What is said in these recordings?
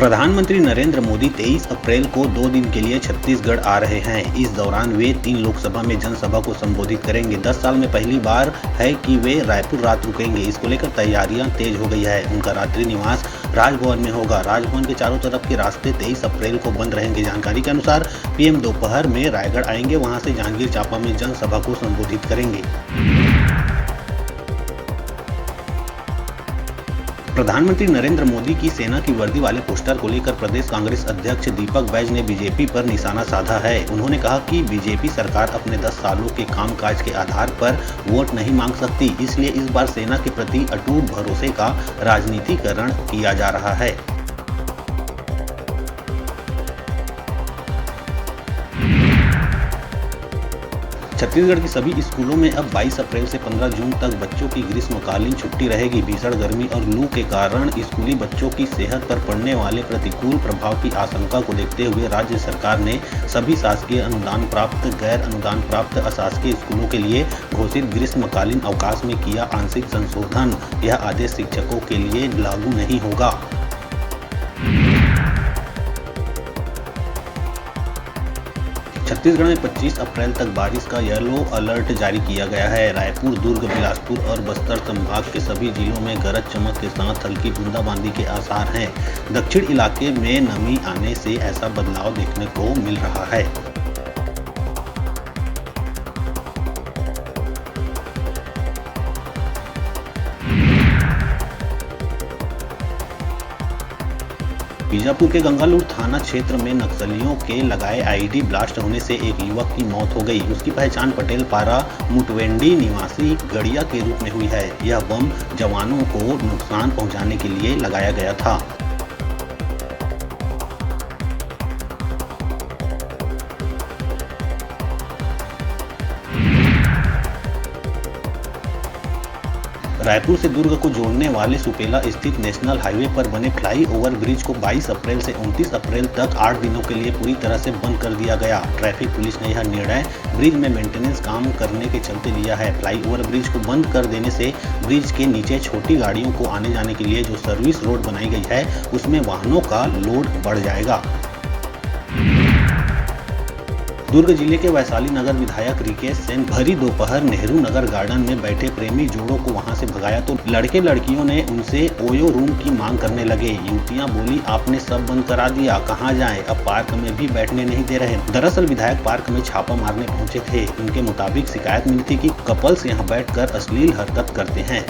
प्रधानमंत्री नरेंद्र मोदी 23 अप्रैल को 2 दिन के लिए छत्तीसगढ़ आ रहे हैं। इस दौरान वे 3 लोकसभा में जनसभा को संबोधित करेंगे। 10 साल में पहली बार है कि वे रायपुर रात रुकेंगे। इसको लेकर तैयारियां तेज हो गई है। उनका रात्रि निवास राजभवन में होगा। राजभवन के चारों तरफ के रास्ते 23 अप्रैल को बंद रहेंगे। जानकारी के अनुसार पीएम दोपहर में रायगढ़ आएंगे, वहां से जांजगीर चांपा में जनसभा को संबोधित करेंगे। प्रधानमंत्री नरेंद्र मोदी की सेना की वर्दी वाले पोस्टर को लेकर प्रदेश कांग्रेस अध्यक्ष दीपक बैज ने बीजेपी पर निशाना साधा है। उन्होंने कहा कि बीजेपी सरकार अपने 10 सालों के कामकाज के आधार पर वोट नहीं मांग सकती, इसलिए इस बार सेना के प्रति अटूट भरोसे का राजनीतिकरण किया जा रहा है। छत्तीसगढ़ की सभी स्कूलों में अब 22 अप्रैल से 15 जून तक बच्चों की ग्रीष्मकालीन छुट्टी रहेगी। भीषण गर्मी और लू के कारण स्कूली बच्चों की सेहत पर पड़ने वाले प्रतिकूल प्रभाव की आशंका को देखते हुए राज्य सरकार ने सभी शासकीय अनुदान प्राप्त, गैर अनुदान प्राप्त अशासकीय स्कूलों के लिए घोषित ग्रीष्मकालीन अवकाश में किया आंशिक संशोधन। यह आदेश शिक्षकों के लिए लागू नहीं होगा। छत्तीसगढ़ में 25 अप्रैल तक बारिश का येलो अलर्ट जारी किया गया है। रायपुर, दुर्ग, बिलासपुर और बस्तर संभाग के सभी जिलों में गरज चमक के साथ हल्की बूंदाबांदी के आसार हैं। दक्षिण इलाके में नमी आने से ऐसा बदलाव देखने को मिल रहा है। बीजापुर के गंगालूर थाना क्षेत्र में नक्सलियों के लगाए आईडी ब्लास्ट होने से एक युवक की मौत हो गई। उसकी पहचान पटेल पारा मुटवेंडी निवासी गड़िया के रूप में हुई है। यह बम जवानों को नुकसान पहुंचाने के लिए लगाया गया था। रायपुर से दुर्ग को जोड़ने वाले सुपेला स्थित नेशनल हाईवे पर बने फ्लाईओवर ब्रिज को 22 अप्रैल से 29 अप्रैल तक 8 दिनों के लिए पूरी तरह से बंद कर दिया गया। ट्रैफिक पुलिस ने यह निर्णय ब्रिज में मेंटेनेंस काम करने के चलते लिया है। फ्लाईओवर ब्रिज को बंद कर देने से ब्रिज के नीचे छोटी गाड़ियों को आने जाने के लिए जो सर्विस रोड बनाई गई है उसमें वाहनों का लोड बढ़ जाएगा। दुर्ग जिले के वैशाली नगर विधायक रिकेश सेन भरी दोपहर नेहरू नगर गार्डन में बैठे प्रेमी जोड़ों को वहां से भगाया तो लड़के लड़कियों ने उनसे ओयो रूम की मांग करने लगे। युवतियां बोली, आपने सब बंद करा दिया, कहां जाएं, अब पार्क में भी बैठने नहीं दे रहे। दरअसल विधायक पार्क में छापा मारने पहुंचे थे। उनके मुताबिक शिकायत मिली थी कि कपल्स यहाँ बैठकर अश्लील हरकत करते हैं।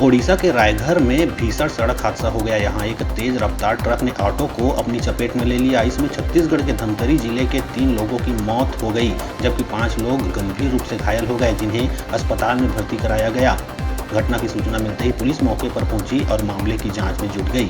ओडिशा के रायघर में भीषण सड़क हादसा हो गया। यहाँ एक तेज रफ्तार ट्रक ने ऑटो को अपनी चपेट में ले लिया। इसमें छत्तीसगढ़ के धमतरी जिले के 3 लोगों की मौत हो गई, जबकि 5 लोग गंभीर रूप से घायल हो गए, जिन्हें अस्पताल में भर्ती कराया गया। घटना की सूचना मिलते ही पुलिस मौके पर पहुंची और मामले की जांच में जुट गई।